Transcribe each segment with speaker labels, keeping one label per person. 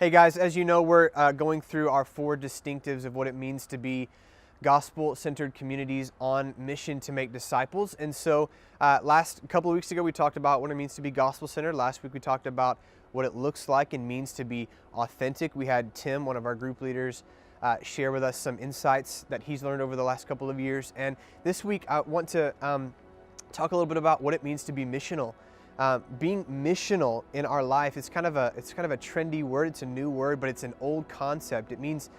Speaker 1: Hey guys, as you know, we're going through our 4 distinctives of what it means to be gospel-centered communities on mission to make disciples. And so last couple of weeks ago, we talked about what it means to be gospel-centered. Last week, we talked about what it looks like and means to be authentic. We had Tim, one of our group leaders, share with us some insights that he's learned over the last couple of years. And this week, I want to talk a little bit about what it means to be missional. Being missional in our life is kind of a trendy word. It's a new word, but it's an old concept. It means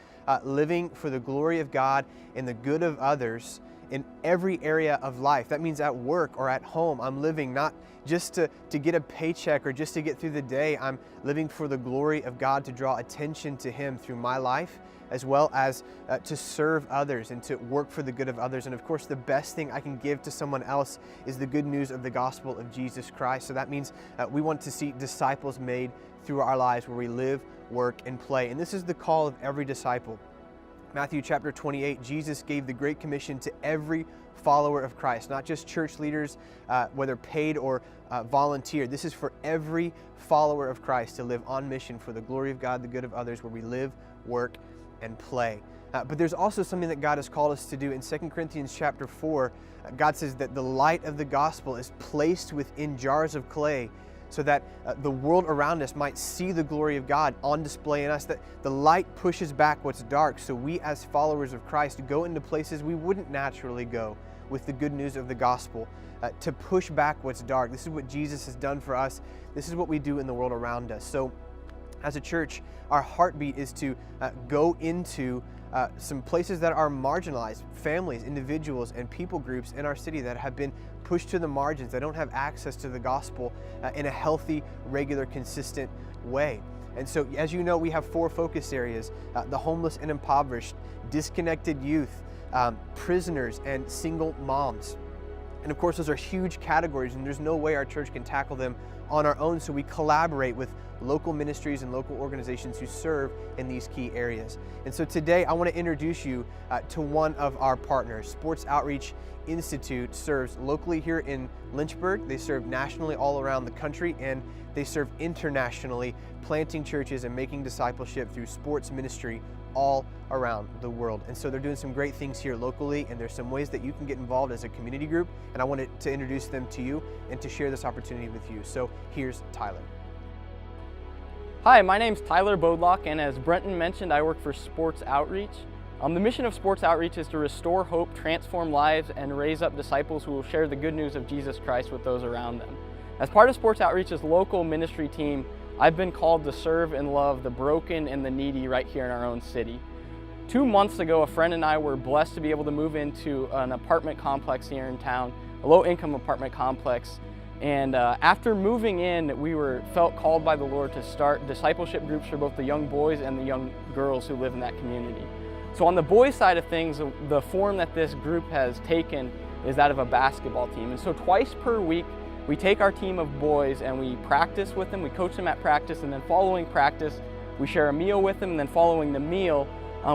Speaker 1: living for the glory of God and the good of others in every area of life. That means at work or at home. I'm living not just to get a paycheck or just to get through the day. I'm living for the glory of God, to draw attention to Him through my life, as well as to serve others and to work for the good of others. And of course, the best thing I can give to someone else is the good news of the gospel of Jesus Christ. So that means we want to see disciples made through our lives where we live, work, and play. And this is the call of every disciple. Matthew chapter 28, Jesus gave the Great Commission to every follower of Christ, not just church leaders, whether paid or volunteer. This is for every follower of Christ to live on mission for the glory of God, the good of others, where we live, work, and play. But there's also something that God has called us to do. In 2 Corinthians chapter 4, God says that the light of the gospel is placed within jars of clay so that the world around us might see the glory of God on display in us, that the light pushes back what's dark, so we as followers of Christ go into places we wouldn't naturally go with the good news of the gospel, to push back what's dark. This is what Jesus has done for us. This is what we do in the world around us. So as a church, our heartbeat is to go into some places that are marginalized, families, individuals, and people groups in our city that have been pushed to the margins, that don't have access to the gospel in a healthy, regular, consistent way. And so, as you know, we have 4 focus areas: the homeless and impoverished, disconnected youth, prisoners, and single moms. And of course, those are huge categories, and there's no way our church can tackle them on our own, so we collaborate with local ministries and local organizations who serve in these key areas. And so today, I want to introduce you to one of our partners. Sports Outreach Institute serves locally here in Lynchburg. They serve nationally all around the country, and they serve internationally, planting churches and making discipleship through sports ministry all around the world. And so they're doing some great things here locally, and there's some ways that you can get involved as a community group, and I wanted to introduce them to you and to share this opportunity with you. So here's Tyler.
Speaker 2: Hi, my name's Tyler Bodlock, and as Brenton mentioned, I work for Sports Outreach. The mission of Sports Outreach is to restore hope, transform lives, and raise up disciples who will share the good news of Jesus Christ with those around them. As part of Sports Outreach's local ministry team, I've been called to serve and love the broken and the needy right here in our own city. 2 months ago, a friend and I were blessed to be able to move into an apartment complex here in town, a low-income apartment complex. And after moving in, we felt called by the Lord to start discipleship groups for both the young boys and the young girls who live in that community. So on the boys' side of things, the form that this group has taken is that of a basketball team. And so twice per week, we take our team of boys and we practice with them, we coach them at practice, and then following practice, we share a meal with them, and then following the meal,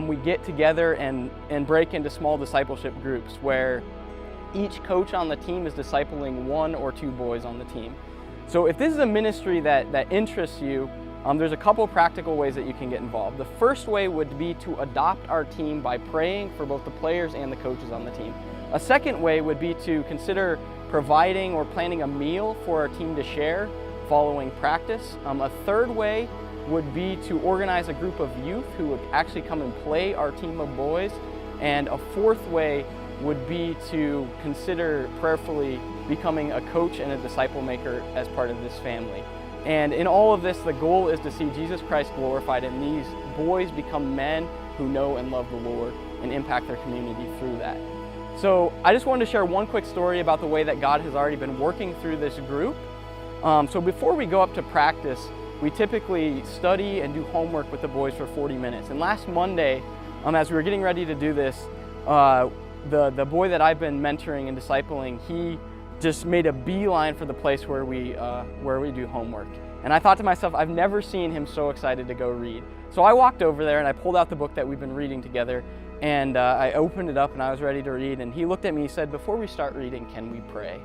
Speaker 2: we get together and break into small discipleship groups where each coach on the team is discipling 1 or 2 boys on the team. So if this is a ministry that interests you, there's a couple practical ways that you can get involved. The first way would be to adopt our team by praying for both the players and the coaches on the team. A second way would be to consider providing or planning a meal for our team to share following practice. A third way would be to organize a group of youth who would actually come and play our team of boys. And a fourth way would be to consider prayerfully becoming a coach and a disciple maker as part of this family. And in all of this, the goal is to see Jesus Christ glorified, and these boys become men who know and love the Lord and impact their community through that. So I just wanted to share one quick story about the way that God has already been working through this group. So before we go up to practice, we typically study and do homework with the boys for 40 minutes. And last Monday, as we were getting ready to do this, the boy that I've been mentoring and discipling, he just made a beeline for the place where we do homework. And I thought to myself, I've never seen him so excited to go read. So I walked over there and I pulled out the book that we've been reading together, and I opened it up and I was ready to read, and he looked at me, he said, "Before we start reading, can we pray?"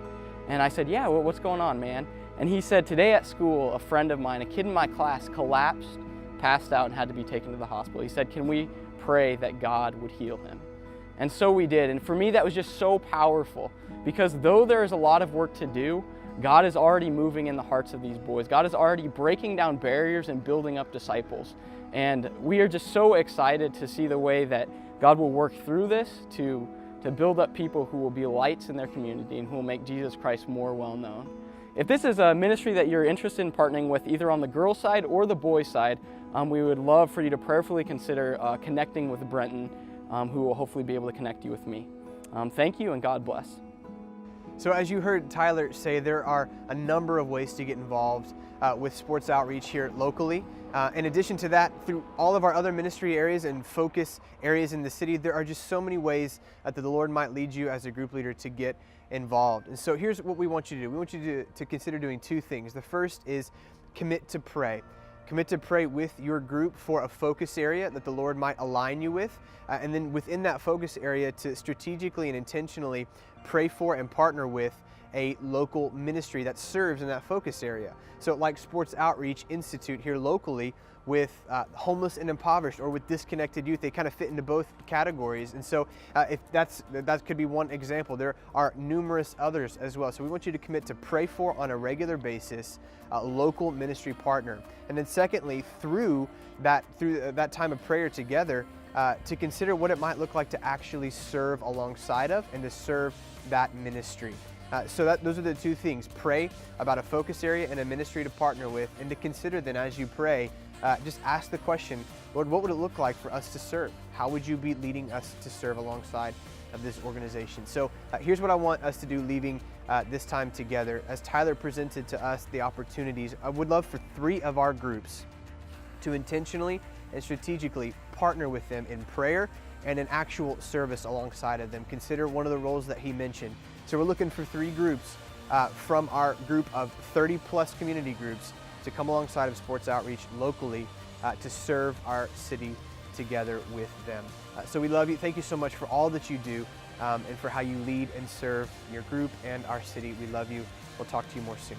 Speaker 2: And I said, "Yeah, what's going on, man?" And he said, "Today at school, a friend of mine, a kid in my class, collapsed, passed out and had to be taken to the hospital. He said, can we pray that God would heal him? And so we did. And for me, that was just so powerful, because though there is a lot of work to do, God is already moving in the hearts of these boys. God is already breaking down barriers and building up disciples. And we are just so excited to see the way that God will work through this to build up people who will be lights in their community and who will make Jesus Christ more well known. If this is a ministry that you're interested in partnering with, either on the girls' side or the boys' side, we would love for you to prayerfully consider connecting with Brenton, who will hopefully be able to connect you with me. Thank you, and God bless.
Speaker 1: So as you heard Tyler say, there are a number of ways to get involved with sports outreach here locally. In addition to that, through all of our other ministry areas and focus areas in the city, there are just so many ways that the Lord might lead you as a group leader to get involved. And so here's what we want you to do. We want you to consider doing two things. The first is commit to pray. Commit to pray with your group for a focus area that the Lord might align you with. And then within that focus area, to strategically and intentionally pray for and partner with a local ministry that serves in that focus area. So like Sports Outreach Institute here locally with homeless and impoverished, or with disconnected youth, they kind of fit into both categories. And so if that could be one example. There are numerous others as well. So we want you to commit to pray for on a regular basis a local ministry partner. And then secondly, through that time of prayer together, to consider what it might look like to actually serve alongside of and to serve that ministry. So those are the two things: pray about a focus area and a ministry to partner with, and to consider then as you pray, just ask the question, Lord, what would it look like for us to serve? How would you be leading us to serve alongside of this organization? So here's what I want us to do leaving this time together. As Tyler presented to us the opportunities, I would love for 3 of our groups to intentionally and strategically partner with them in prayer and in actual service alongside of them. Consider one of the roles that he mentioned. So we're looking for 3 groups from our group of 30 plus community groups to come alongside of Sports Outreach locally to serve our city together with them. So we love you. Thank you so much for all that you do and for how you lead and serve your group and our city. We love you. We'll talk to you more soon.